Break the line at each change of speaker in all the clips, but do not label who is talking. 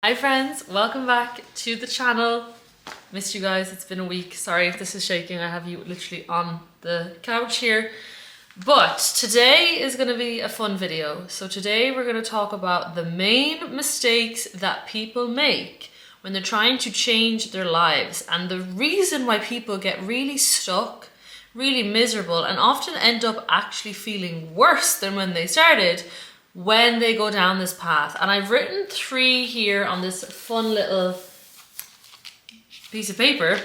Hi friends, welcome back to the channel. Missed you guys, it's been a week. Sorry if this is shaking, I have you literally on the couch here. But today is going to be a fun video. So today we're going to talk about the main mistakes that people make when they're trying to change their lives, and the reason why people get really stuck, really miserable, and often end up actually feeling worse than when they started when they go down this path. And I've written 3 here on this fun little piece of paper.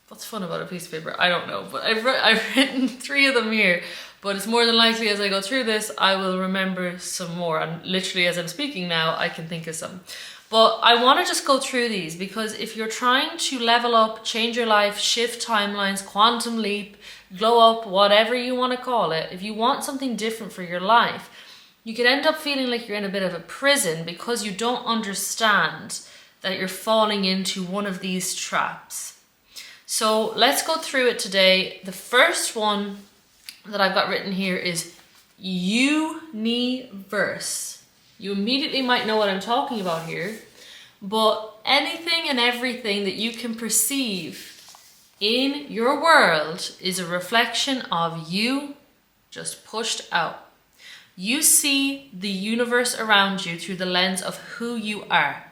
What's fun about a piece of paper? I don't know, but I've written 3 of them here. But it's more than likely as I go through this, I will remember some more. And literally as I'm speaking now, I can think of some. But I want to just go through these because if you're trying to level up, change your life, shift timelines, quantum leap, glow up, whatever you want to call it, if you want something different for your life, you could end up feeling like you're in a bit of a prison because you don't understand that you're falling into one of these traps. So let's go through it today. The first one that I've got written here is universe. You immediately might know what I'm talking about here, but anything and everything that you can perceive in your world is a reflection of you just pushed out. You see the universe around you through the lens of who you are.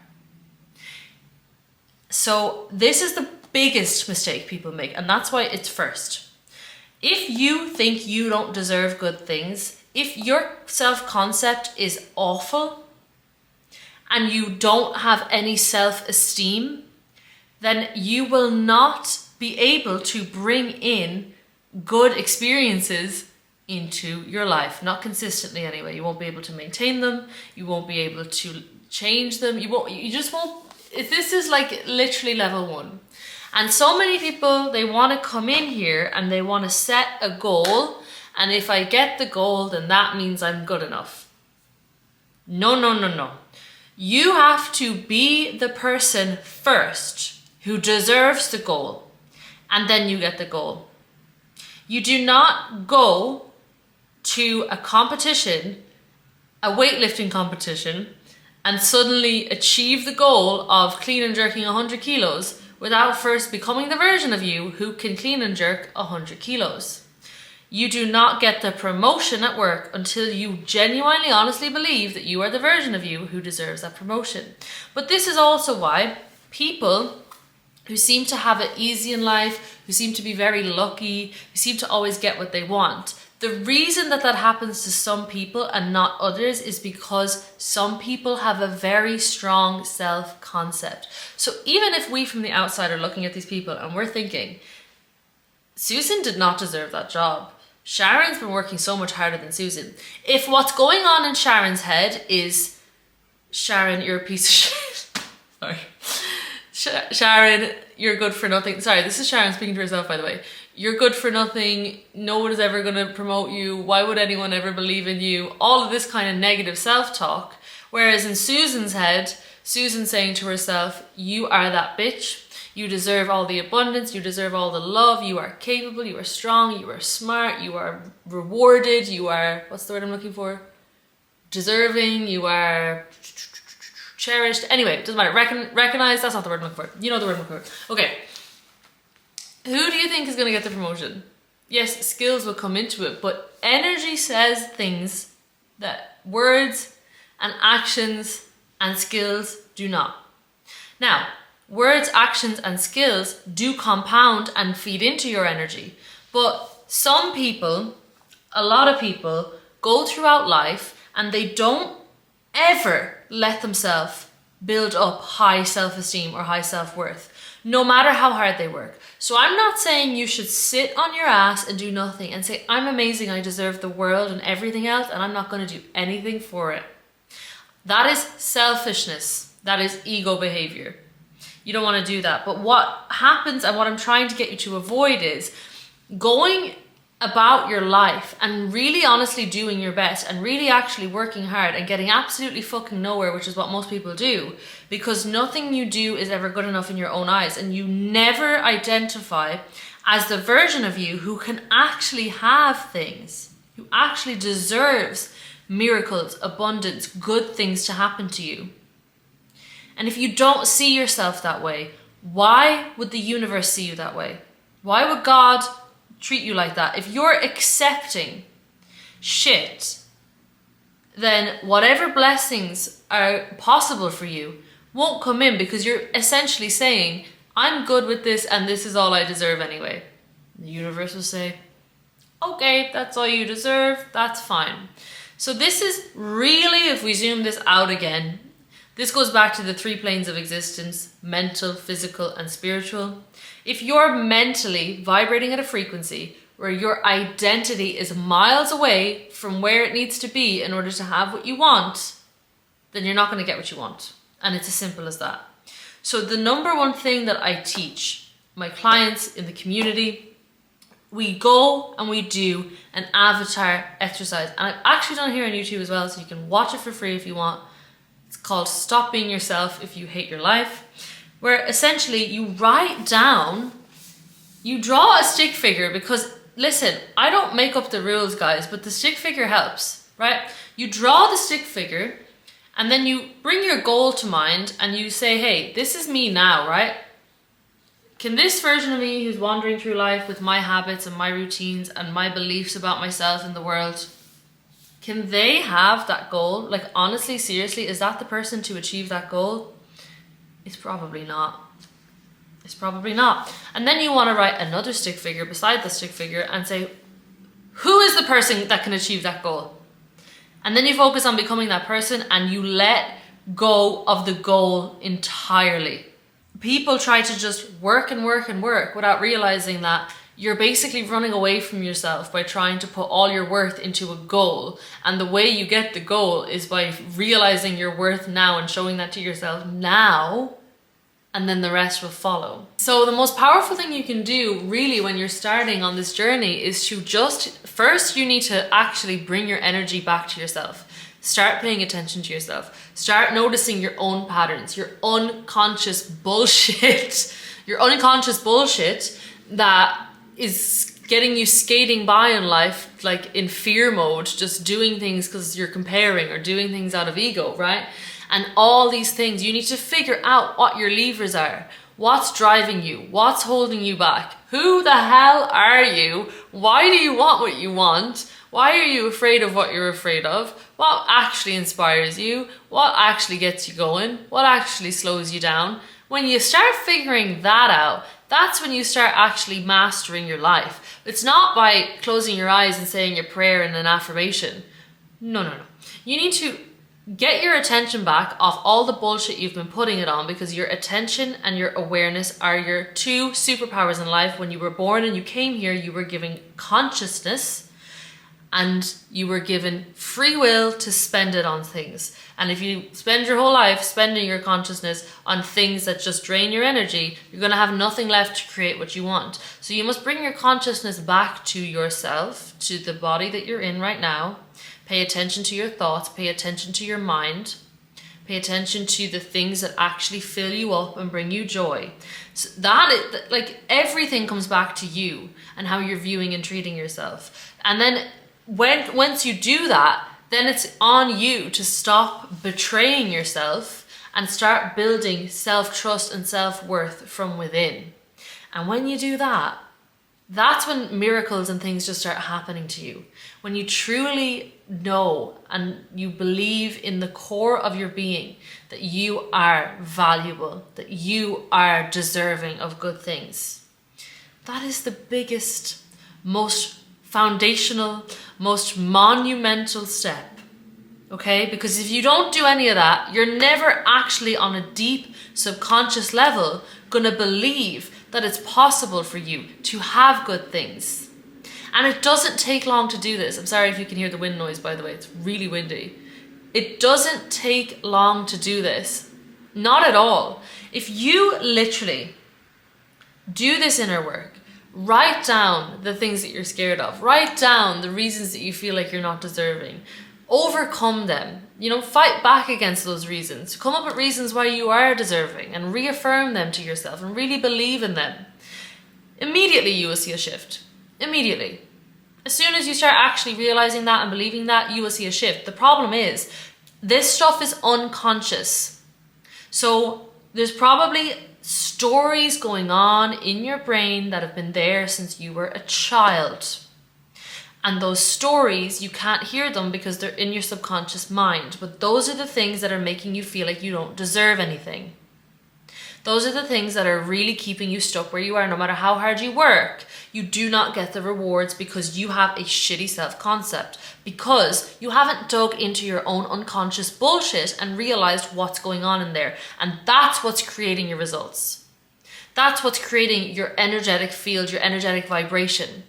So this is the biggest mistake people make, and that's why it's first. If you think you don't deserve good things, if your self-concept is awful and you don't have any self-esteem, then you will not be able to bring in good experiences into your life, not consistently anyway. You won't be able to maintain them, you won't be able to change them, you just won't. This is like literally level 1. And so many people, they want to come in here and they want to set a goal, and if I get the goal, then that means I'm good enough. No. You have to be the person first who deserves the goal, and then you get the goal. You do not go to a competition, a weightlifting competition, and suddenly achieve the goal of clean and jerking 100 kilos without first becoming the version of you who can clean and jerk 100 kilos. You do not get the promotion at work until you genuinely, honestly believe that you are the version of you who deserves that promotion. But this is also why people who seem to have it easy in life, who seem to be very lucky, who seem to always get what they want, the reason that happens to some people and not others is because some people have a very strong self-concept. So even if we from the outside are looking at these people and we're thinking, Susan did not deserve that job. Sharon's been working so much harder than Susan. If what's going on in Sharon's head is, Sharon, you're a piece of shit. Sorry. Sharon, you're good for nothing. Sorry, this is Sharon speaking to herself, by the way. You're good for nothing. No one is ever going to promote you. Why would anyone ever believe in you? All of this kind of negative self-talk. Whereas in Susan's head, Susan's saying to herself, you are that bitch. You deserve all the abundance. You deserve all the love. You are capable. You are strong. You are smart. You are rewarded. You are, what's the word I'm looking for? Deserving. You are cherished. Anyway, it doesn't matter. Recognize, that's not the word I'm looking for. You know the word I'm looking for. Okay. Who do you think is going to get the promotion? Yes, skills will come into it, but energy says things that words and actions and skills do not. Now, words, actions, and skills do compound and feed into your energy, but some people, a lot of people, go throughout life and they don't ever let themselves build up high self-esteem or high self-worth, no matter how hard they work. So I'm not saying you should sit on your ass and do nothing and say, I'm amazing, I deserve the world and everything else, and I'm not going to do anything for it. That is selfishness. That is ego behavior. You don't want to do that. But what happens, and what I'm trying to get you to avoid, is going about your life and really honestly doing your best and really actually working hard and getting absolutely fucking nowhere, which is what most people do, because nothing you do is ever good enough in your own eyes, and you never identify as the version of you who can actually have things, who actually deserves miracles, abundance, good things to happen to you. And if you don't see yourself that way, why would the universe see you that way? Why would God treat you like that? If you're accepting shit, then whatever blessings are possible for you won't come in, because you're essentially saying, I'm good with this and this is all I deserve anyway. The universe will say, okay, that's all you deserve, that's fine. So this is really, if we zoom this out again, this goes back to the 3 planes of existence: mental, physical, and spiritual. If you're mentally vibrating at a frequency where your identity is miles away from where it needs to be in order to have what you want, then you're not going to get what you want. And it's as simple as that. So the number one thing that I teach my clients in the community, we go and we do an avatar exercise. And I've actually done it here on YouTube as well, so you can watch it for free if you want. It's called Stop Being Yourself If You Hate Your Life, where essentially you write down, you draw a stick figure, because listen, I don't make up the rules, guys, but the stick figure helps, right? You draw the stick figure and then you bring your goal to mind and you say, hey, this is me now, right? Can this version of me who's wandering through life with my habits and my routines and my beliefs about myself and the world, can they have that goal? Like, honestly, seriously, is that the person to achieve that goal? It's probably not. It's probably not. And then you want to write another stick figure beside the stick figure and say, who is the person that can achieve that goal? And then you focus on becoming that person and you let go of the goal entirely. People try to just work and work and work without realizing that you're basically running away from yourself by trying to put all your worth into a goal. And the way you get the goal is by realizing your worth now and showing that to yourself now, and then the rest will follow. So the most powerful thing you can do really when you're starting on this journey is to first you need to actually bring your energy back to yourself. Start paying attention to yourself. Start noticing your own patterns, your unconscious bullshit, that is getting you skating by in life, like in fear mode, just doing things because you're comparing or doing things out of ego, right? And all these things, you need to figure out what your levers are. What's driving you? What's holding you back? Who the hell are you? Why do you want what you want? Why are you afraid of what you're afraid of? What actually inspires you? What actually gets you going? What actually slows you down? When you start figuring that out, that's when you start actually mastering your life. It's not by closing your eyes and saying your prayer and an affirmation. No. You need to get your attention back off all the bullshit you've been putting it on, because your attention and your awareness are your 2 superpowers in life. When you were born and you came here, you were given consciousness and you were given free will to spend it on things. And if you spend your whole life spending your consciousness on things that just drain your energy, you're going to have nothing left to create what you want. So you must bring your consciousness back to yourself, to the body that you're in right now. Pay attention to your thoughts, pay attention to your mind, pay attention to the things that actually fill you up and bring you joy. So everything comes back to you and how you're viewing and treating yourself. And then once you do that, then it's on you to stop betraying yourself and start building self-trust and self-worth from within. And when you do that, that's when miracles and things just start happening to you. When you truly know and you believe in the core of your being that you are valuable, that you are deserving of good things. That is the biggest, most foundational, most monumental step. Okay? Because if you don't do any of that, you're never actually on a deep subconscious level going to believe that it's possible for you to have good things. And it doesn't take long to do this. I'm sorry if you can hear the wind noise, by the way. It's really windy. It doesn't take long to do this. Not at all. If you literally do this inner work, write down the things that you're scared of. Write down the reasons that you feel like you're not deserving. Overcome them. Fight back against those reasons. Come up with reasons why you are deserving and reaffirm them to yourself and really believe in them. Immediately you will see a shift. Immediately. As soon as you start actually realizing that and believing that, you will see a shift. The problem is, this stuff is unconscious. So there's probably stories going on in your brain that have been there since you were a child. And those stories, you can't hear them because they're in your subconscious mind. But those are the things that are making you feel like you don't deserve anything. Those are the things that are really keeping you stuck where you are. No matter how hard you work, you do not get the rewards because you have a shitty self-concept. Because you haven't dug into your own unconscious bullshit and realized what's going on in there. And that's what's creating your results. That's what's creating your energetic field, your energetic vibration.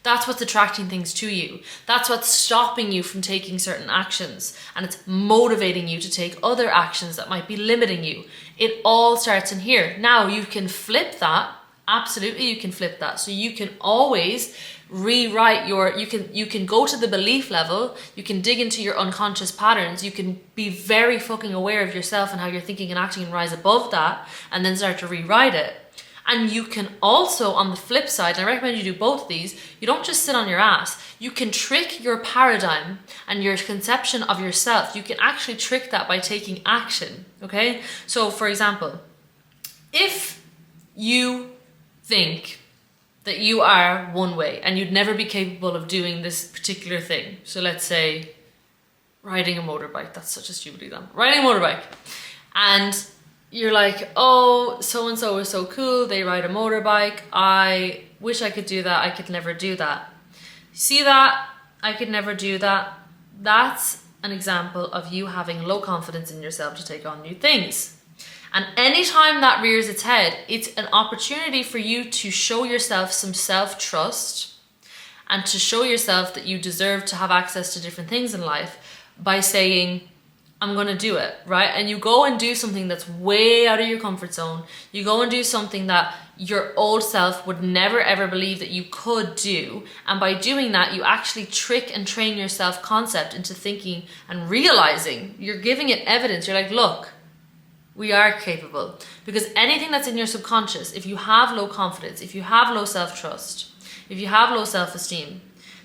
That's what's attracting things to you. That's what's stopping you from taking certain actions. And it's motivating you to take other actions that might be limiting you. It all starts in here. Now you can flip that. Absolutely, you can flip that. So you can always rewrite you can go to the belief level. You can dig into your unconscious patterns. You can be very fucking aware of yourself and how you're thinking and acting and rise above that. And then start to rewrite it. And you can also, on the flip side, and I recommend you do both of these, you don't just sit on your ass. You can trick your paradigm and your conception of yourself. You can actually trick that by taking action, okay? So, for example, if you think that you are one way and you'd never be capable of doing this particular thing. So let's say riding a motorbike. That's such a stupid example. Riding a motorbike. And you're like, oh, so-and-so is so cool, they ride a motorbike, I wish I could do that, I could never do that. See that? I could never do that. That's an example of you having low confidence in yourself to take on new things. And anytime that rears its head, it's an opportunity for you to show yourself some self-trust and to show yourself that you deserve to have access to different things in life by saying, I'm going to do it, right? And you go and do something that's way out of your comfort zone. You go and do something that your old self would never ever believe that you could do. And by doing that, you actually trick and train your self-concept into thinking and realizing, you're giving it evidence. You're like, look, we are capable. Because anything that's in your subconscious, if you have low confidence, if you have low self-trust, if you have low self-esteem,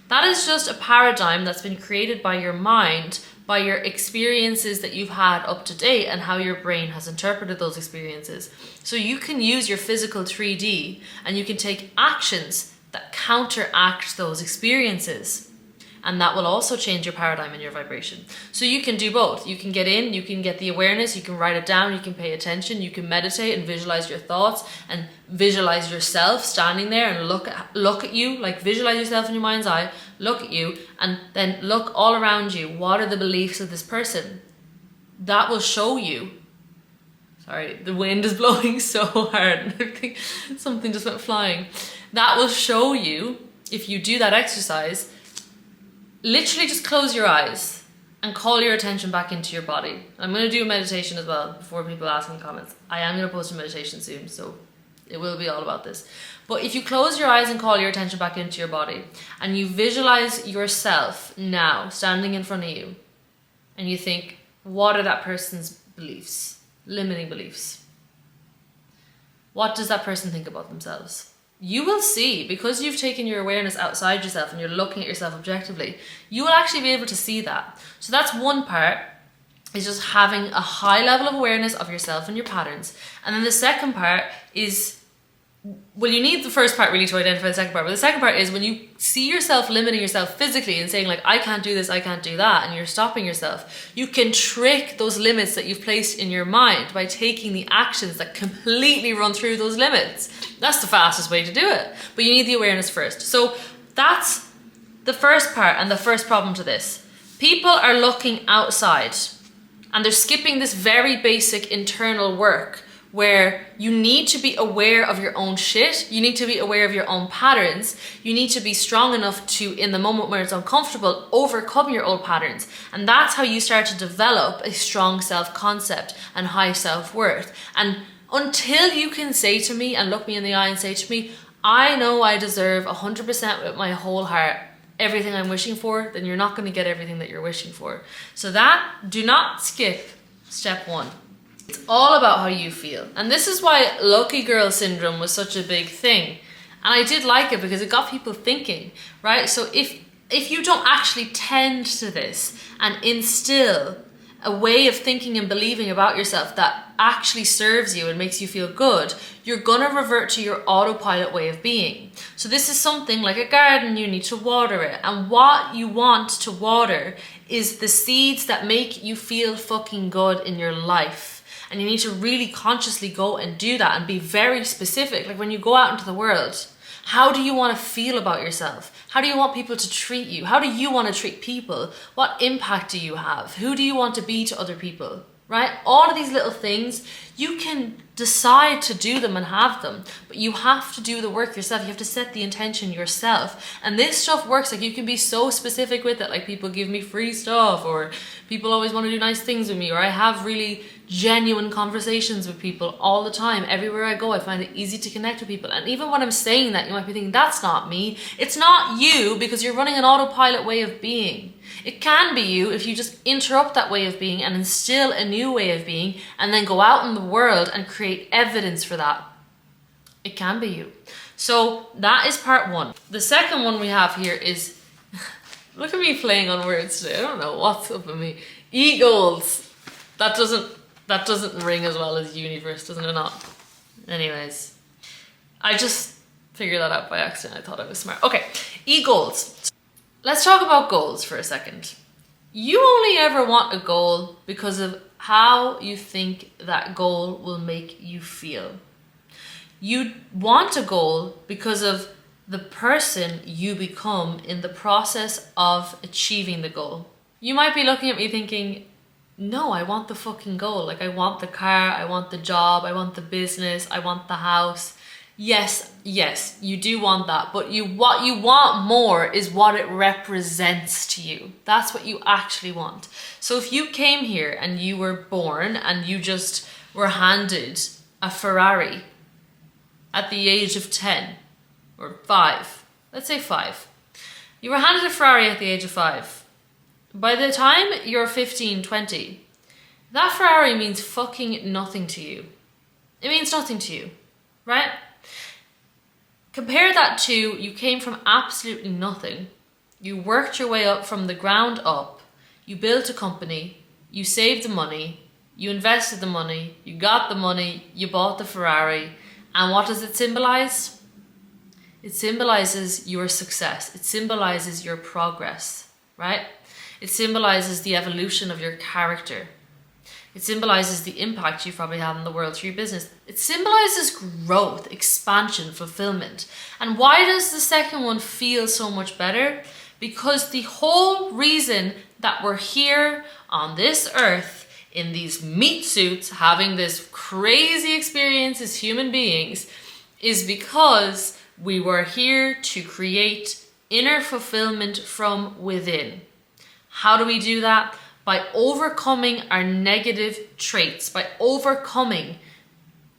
that is just a paradigm that's been created by your mind, by your experiences that you've had up to date and how your brain has interpreted those experiences. So you can use your physical 3D and you can take actions that counteract those experiences. And that will also change your paradigm and your vibration. So you can do both. You can get in, you can get the awareness, you can write it down, you can pay attention, you can meditate and visualize your thoughts and visualize yourself standing there and look at you, like visualize yourself in your mind's eye, look at you, and then look all around you. What are the beliefs of this person? That will show you. Sorry, the wind is blowing so hard. I think something just went flying. That will show you, if you do that exercise, literally just close your eyes and call your attention back into your body. I'm going to do a meditation as well before people ask in the comments. I am going to post a meditation soon, so it will be all about this. But if you close your eyes and call your attention back into your body and you visualize yourself now standing in front of you and you think, what are that person's beliefs, limiting beliefs? What does that person think about themselves? You will see, because you've taken your awareness outside yourself and you're looking at yourself objectively, you will actually be able to see that. So that's one part, is just having a high level of awareness of yourself and your patterns. And then the second part is, well, you need the first part really to identify the second part, but the second part is when you see yourself limiting yourself physically and saying like, I can't do this, I can't do that, and you're stopping yourself, you can trick those limits that you've placed in your mind by taking the actions that completely run through those limits. That's the fastest way to do it, but you need the awareness first. So that's the first part and the first problem to this. People are looking outside and they're skipping this very basic internal work where you need to be aware of your own shit, you need to be aware of your own patterns, you need to be strong enough to, in the moment where it's uncomfortable, overcome your old patterns. And that's how you start to develop a strong self-concept and high self-worth. And until you can say to me and look me in the eye and say to me, I know I deserve 100% with my whole heart everything I'm wishing for, then you're not going to get everything that you're wishing for. So do not skip step one. It's all about how you feel. And this is why lucky girl syndrome was such a big thing. And I did like it because it got people thinking, right? So if you don't actually tend to this and instill a way of thinking and believing about yourself that actually serves you and makes you feel good, you're gonna revert to your autopilot way of being. So this is something like a garden, you need to water it. And what you want to water is the seeds that make you feel fucking good in your life. And you need to really consciously go and do that and be very specific. Like when you go out into the world, how do you want to feel about yourself? How do you want people to treat you? How do you want to treat people? What impact do you have? Who do you want to be to other people? Right? All of these little things, you can decide to do them and have them, but you have to do the work yourself. You have to set the intention yourself. And this stuff works. Like you can be so specific with it. Like people give me free stuff, or people always want to do nice things with me, or I have really genuine conversations with people all the time. Everywhere I go, I find it easy to connect with people. And even when I'm saying that, you might be thinking, that's not me. It's not you, because you're running an autopilot way of being. It can be you if you just interrupt that way of being and instill a new way of being, and then go out in the world and create evidence for that. It can be you. So that is part one. The second one we have here is, look at me playing on words today. I don't know what's up with me. E-goals. That doesn't ring as well as universe, doesn't it not? Anyways, I just figured that out by accident. I thought I was smart. Okay, e-goals. Let's talk about goals for a second. You only ever want a goal because of how you think that goal will make you feel. You want a goal because of the person you become in the process of achieving the goal. You might be looking at me thinking, no, I want the fucking goal. Like I want the car, I want the job, I want the business, I want the house. Yes, you do want that, but what you want more is what it represents to you. That's what you actually want. So if you came here and you were born and you just were handed a Ferrari at the age of 10 or 5, let's say 5. You were handed a Ferrari at the age of 5. By the time you're 15, 20, that Ferrari means fucking nothing to you. It means nothing to you, right? Compare that to you came from absolutely nothing. You worked your way up from the ground up. You built a company. You saved the money. You invested the money. You got the money. You bought the Ferrari. And what does it symbolize? It symbolizes your success. It symbolizes your progress, right? It symbolizes the evolution of your character. It symbolizes the impact you probably have in the world through your business. It symbolizes growth, expansion, fulfillment. And why does the second one feel so much better? Because the whole reason that we're here on this earth in these meat suits having this crazy experience as human beings is because we were here to create inner fulfillment from within. How do we do that? By overcoming our negative traits, by overcoming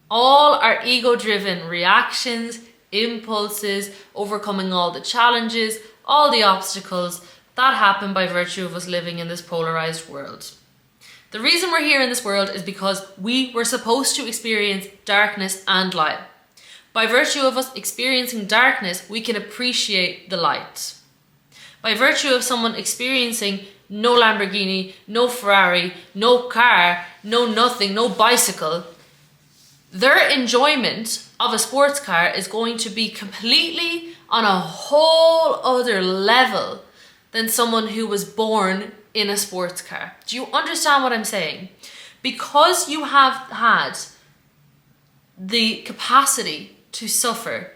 all our ego-driven reactions, impulses, overcoming all the challenges, all the obstacles that happen by virtue of us living in this polarized world. The reason we're here in this world is because we were supposed to experience darkness and light. By virtue of us experiencing darkness, we can appreciate the light. By virtue of someone experiencing no Lamborghini, no Ferrari, no car, no nothing, no bicycle, their enjoyment of a sports car is going to be completely on a whole other level than someone who was born in a sports car. Do you understand what I'm saying? Because you have had the capacity to suffer,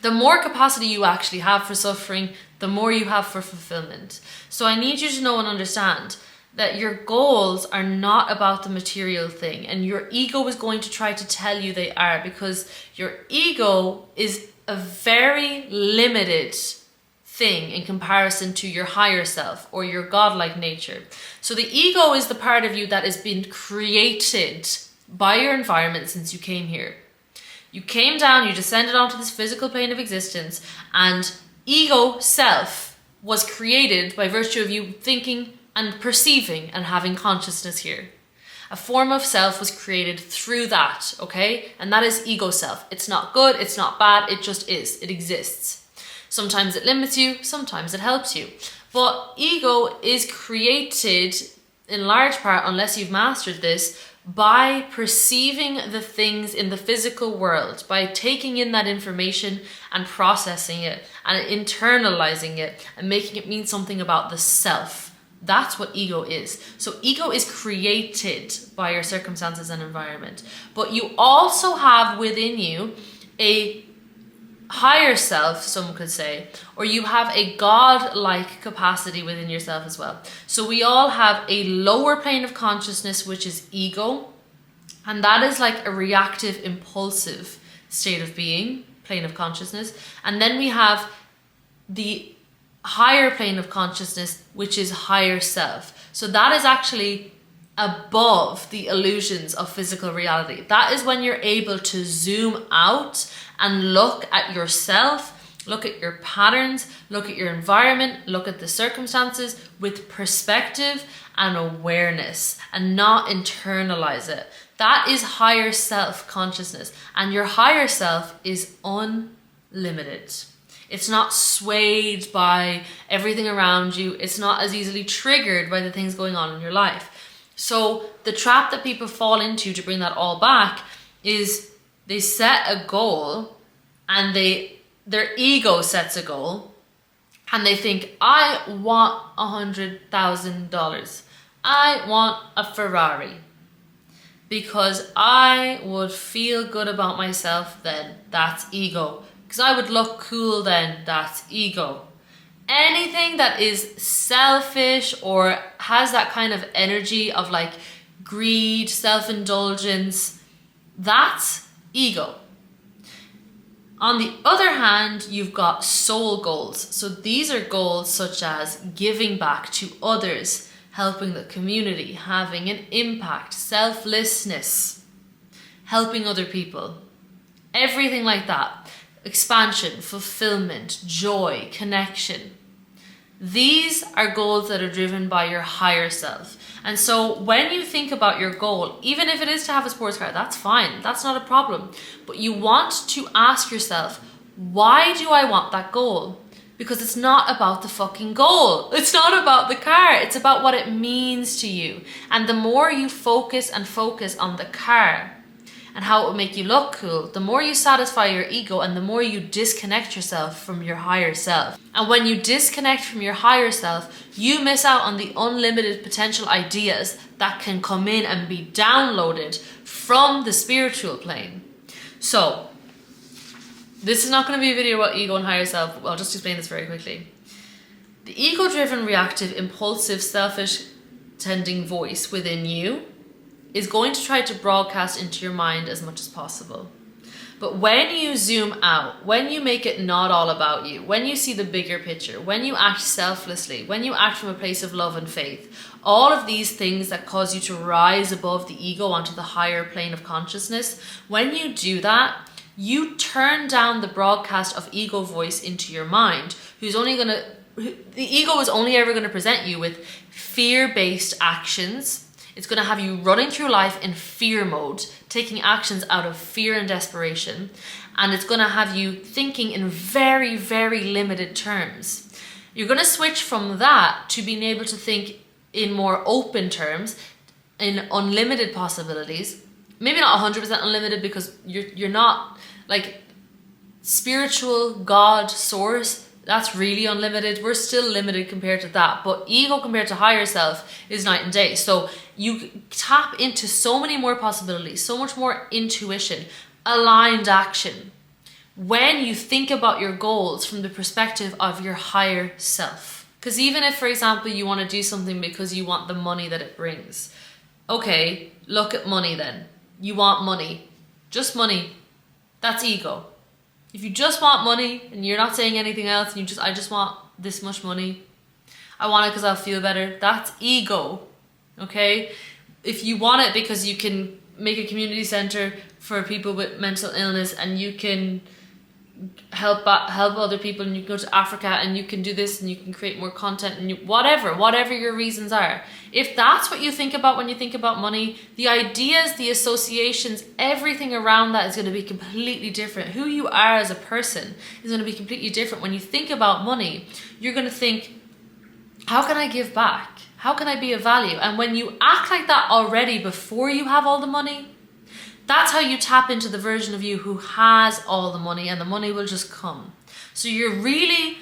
the more capacity you actually have for suffering, the more you have for fulfillment. So I need you to know and understand that your goals are not about the material thing, and your ego is going to try to tell you they are, because your ego is a very limited thing in comparison to your higher self or your godlike nature. So the ego is the part of you that has been created by your environment since you came here. You came down, you descended onto this physical plane of existence, and ego self was created by virtue of you thinking and perceiving and having consciousness here. A form of self was created through that, okay? And that is ego self. It's not good, it's not bad, it just is, it exists. Sometimes it limits you, sometimes it helps you. But ego is created in large part, unless you've mastered this, by perceiving the things in the physical world, by taking in that information and processing it and internalizing it and making it mean something about the self. That's what ego is. So ego is created by your circumstances and environment. But you also have within you a higher self, some could say, or you have a God-like capacity within yourself as well. So we all have a lower plane of consciousness, which is ego, and that is like a reactive, impulsive state of being, plane of consciousness. And then we have the higher plane of consciousness, which is higher self. So that is actually above the illusions of physical reality. That is when you're able to zoom out and look at yourself, look at your patterns, look at your environment, look at the circumstances with perspective and awareness, and not internalize it. That is higher self consciousness, and your higher self is unlimited. It's not swayed by everything around you. It's not as easily triggered by the things going on in your life. So the trap that people fall into to bring that all back is they set a goal, and their ego sets a goal, and they think, I want $100,000. I want a Ferrari because I would feel good about myself then. That's ego. Because I would look cool then. That's ego. Anything that is selfish or has that kind of energy of like greed, self-indulgence, that's ego. On the other hand, you've got soul goals. So these are goals such as giving back to others, helping the community, having an impact, selflessness, helping other people, everything like that. Expansion, fulfillment, joy, connection. These are goals that are driven by your higher self. And so when you think about your goal, even if it is to have a sports car, that's fine. That's not a problem. But you want to ask yourself, why do I want that goal? Because it's not about the fucking goal. It's not about the car. It's about what it means to you. And the more you focus on the car and how it will make you look cool, the more you satisfy your ego and the more you disconnect yourself from your higher self. And when you disconnect from your higher self, you miss out on the unlimited potential ideas that can come in and be downloaded from the spiritual plane. So, this is not going to be a video about ego and higher self. I'll just explain this very quickly. The ego-driven, reactive, impulsive, selfish tending voice within you is going to try to broadcast into your mind as much as possible. But when you zoom out, when you make it not all about you, when you see the bigger picture, when you act selflessly, when you act from a place of love and faith, all of these things that cause you to rise above the ego onto the higher plane of consciousness, when you do that, you turn down the broadcast of ego voice into your mind, the ego is only ever going to present you with fear-based actions. It's going to have you running through life in fear mode, taking actions out of fear and desperation. And it's going to have you thinking in very, very limited terms. You're going to switch from that to being able to think in more open terms, in unlimited possibilities. Maybe not 100% unlimited, because you're not like spiritual God source. That's really unlimited. We're still limited compared to that. But ego compared to higher self is night and day. So you tap into so many more possibilities, so much more intuition, aligned action, when you think about your goals from the perspective of your higher self. Because even if, for example, you want to do something because you want the money that it brings. Okay, look at money then. You want money. Just money. That's ego. If you just want money and you're not saying anything else, and I just want this much money, I want it because I'll feel better, that's ego, okay? If you want it because you can make a community center for people with mental illness, and you can help other people, and you can go to Africa, and you can do this, and you can create more content, and whatever your reasons are. If that's what you think about when you think about money, the ideas, the associations, everything around that is going to be completely different. Who you are as a person is going to be completely different. When you think about money, you're going to think, how can I give back? How can I be of value? And when you act like that already before you have all the money, that's how you tap into the version of you who has all the money, and the money will just come. So you're really,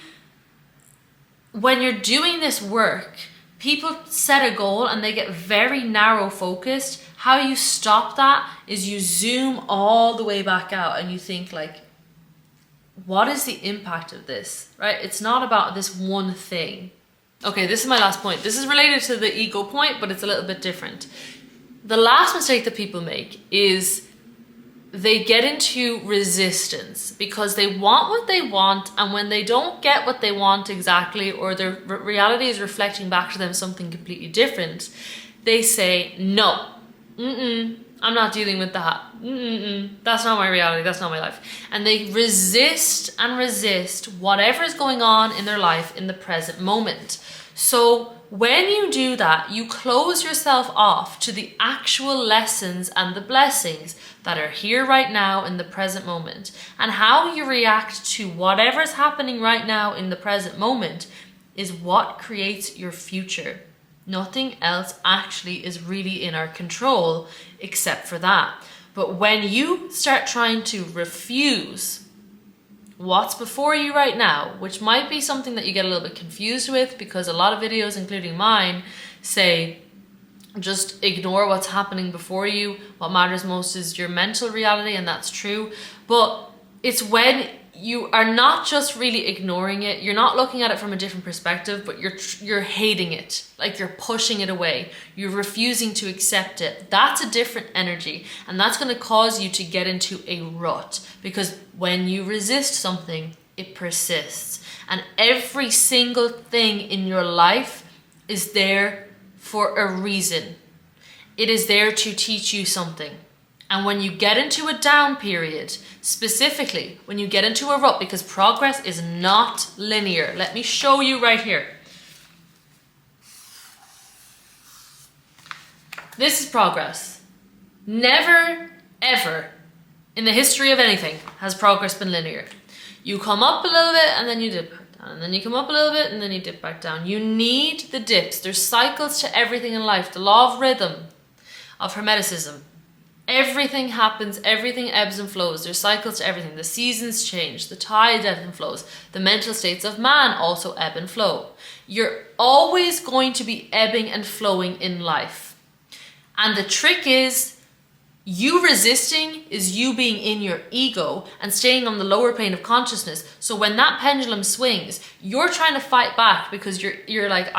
when you're doing this work, people set a goal and they get very narrow focused. How you stop that is you zoom all the way back out and you think like, what is the impact of this, right? It's not about this one thing. Okay, this is my last point. This is related to the ego point, but it's a little bit different. The last mistake that people make is they get into resistance because they want what they want, and when they don't get what they want exactly, or their reality is reflecting back to them something completely different, they say, no, I'm not dealing with that. That's not my reality. That's not my life. And they resist and resist whatever is going on in their life in the present moment. So when you do that, you close yourself off to the actual lessons and the blessings that are here right now in the present moment. And how you react to whatever's happening right now in the present moment is what creates your future. Nothing else actually is really in our control except for that. But when you start trying to refuse what's before you right now, which might be something that you get a little bit confused with, because a lot of videos, including mine, say just ignore what's happening before you. What matters most is your mental reality, and that's true. But it's when you are not just really ignoring it, you're not looking at it from a different perspective, but you're hating it, like you're pushing it away, you're refusing to accept it. That's a different energy, and that's going to cause you to get into a rut, because when you resist something, it persists. And every single thing in your life is there for a reason. It is there to teach you something. And when you get into a down period, specifically when you get into a rut, because progress is not linear. Let me show you right here. This is progress. Never, ever in the history of anything has progress been linear. You come up a little bit and then you dip back down, and then you come up a little bit and then you dip back down. You need the dips. There's cycles to everything in life. The law of rhythm, of Hermeticism. Everything happens, everything ebbs and flows. There's cycles to everything. The seasons change, the tide ebbs and flows. The mental states of man also ebb and flow. You're always going to be ebbing and flowing in life. And the trick is, you resisting is you being in your ego and staying on the lower plane of consciousness. So when that pendulum swings, you're trying to fight back because you're like,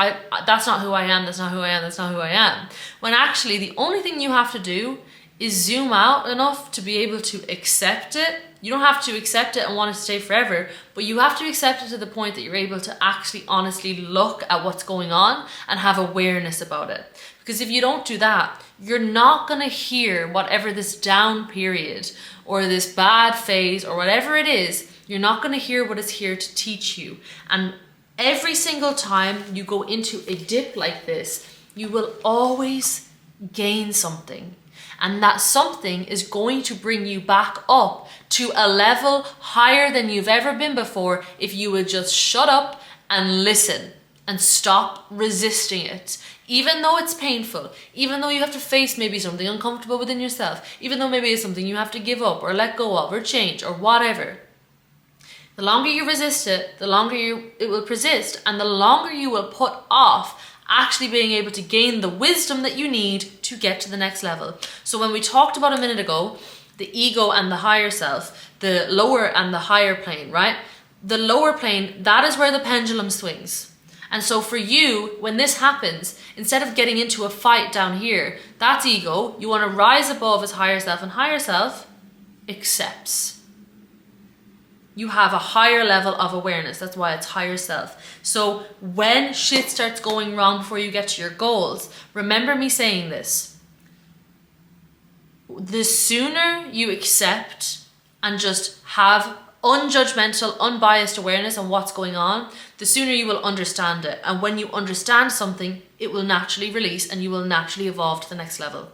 that's not who I am, that's not who I am, that's not who I am. When actually the only thing you have to do is zoom out enough to be able to accept it. You don't have to accept it and want it to stay forever, but you have to accept it to the point that you're able to actually honestly look at what's going on and have awareness about it. Because if you don't do that, you're not going to hear whatever this down period or this bad phase or whatever it is, you're not going to hear what is here to teach you. And every single time you go into a dip like this, you will always gain something. And that something is going to bring you back up to a level higher than you've ever been before if you would just shut up and listen and stop resisting it. Even though it's painful, even though you have to face maybe something uncomfortable within yourself, even though maybe it's something you have to give up or let go of or change or whatever. The longer you resist it, the longer it will persist, and the longer you will put off actually being able to gain the wisdom that you need to get to the next level. So when we talked about a minute ago, the ego and the higher self, the lower and the higher plane, right? The lower plane, that is where the pendulum swings. And so for you, when this happens, instead of getting into a fight down here, that's ego. You want to rise above as higher self, and higher self accepts. You have a higher level of awareness. That's why it's higher self. So when shit starts going wrong before you get to your goals, remember me saying this. The sooner you accept and just have unjudgmental, unbiased awareness on what's going on, the sooner you will understand it. And when you understand something, it will naturally release and you will naturally evolve to the next level.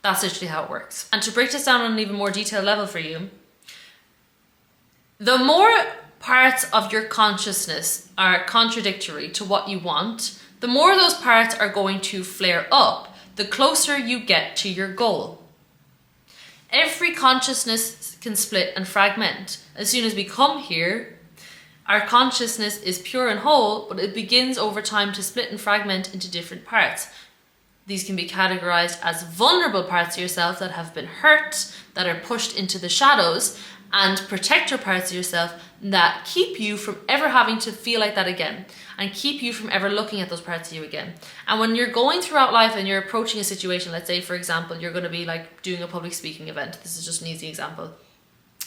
That's literally how it works. And to break this down on an even more detailed level for you, the more parts of your consciousness are contradictory to what you want, the the more those parts are going to flare up, the closer you get to your goal. Every consciousness can split and fragment. As soon as we come here, our consciousness is pure and whole, but it begins over time to split and fragment into different parts. These can be categorized as vulnerable parts of yourself that have been hurt, that are pushed into the shadows, and protector parts of yourself that keep you from ever having to feel like that again, and keep you from ever looking at those parts of you again. And when you're going throughout life and you're approaching a situation, let's say for example you're going to be like doing a public speaking event, this is just an easy example.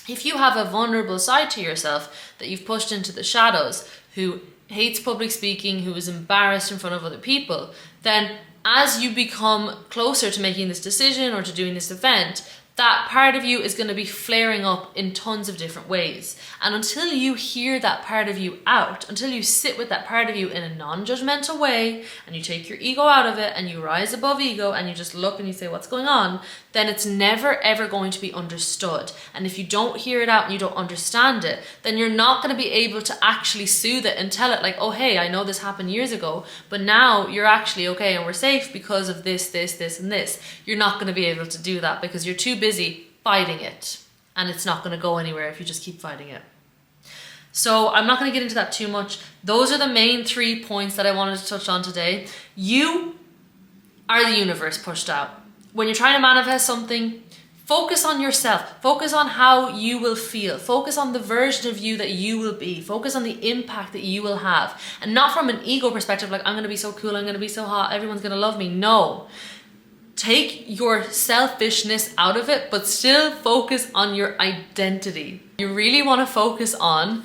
If you have a vulnerable side to yourself that you've pushed into the shadows, who hates public speaking, who is embarrassed in front of other people, then as you become closer to making this decision or to doing this event, that part of you is going to be flaring up in tons of different ways. And until you hear that part of you out, until you sit with that part of you in a non-judgmental way, and you take your ego out of it, and you rise above ego, and you just look and you say, what's going on? Then it's never ever going to be understood. And if you don't hear it out and you don't understand it, then you're not going to be able to actually soothe it and tell it like, oh hey, I know this happened years ago, but now you're actually okay and we're safe because of this, and this. You're not going to be able to do that because you're too busy fighting it, and it's not going to go anywhere if you just keep fighting it. So I'm not going to get into that too much. Those are the main 3 points that I wanted to touch on today. You are the universe pushed out. When you're trying to manifest something, focus on yourself. Focus on how you will feel. Focus on the version of you that you will be. Focus on the impact that you will have. And not from an ego perspective, like I'm going to be so cool, I'm going to be so hot, everyone's going to love me. No. Take your selfishness out of it, but still focus on your identity. You really want to focus on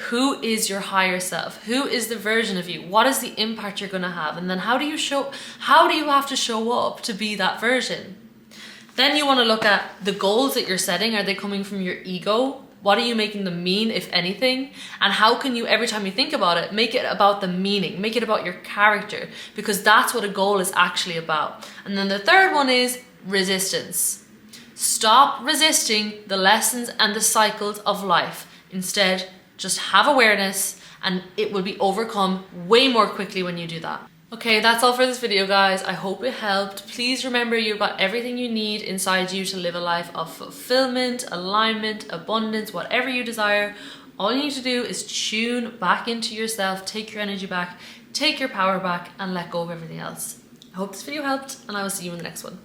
who is your higher self? Who is the version of you? What is the impact you're going to have? And then how do you have to show up to be that version? Then you want to look at the goals that you're setting. Are they coming from your ego? What are you making them mean, if anything? And how can you, every time you think about it, make it about the meaning, make it about your character, because that's what a goal is actually about. And then the third one is resistance. Stop resisting the lessons and the cycles of life. Instead, just have awareness, and it will be overcome way more quickly when you do that. Okay, that's all for this video, guys. I hope it helped. Please remember you've got everything you need inside you to live a life of fulfillment, alignment, abundance, whatever you desire. All you need to do is tune back into yourself, take your energy back, take your power back, and let go of everything else. I hope this video helped, and I will see you in the next one.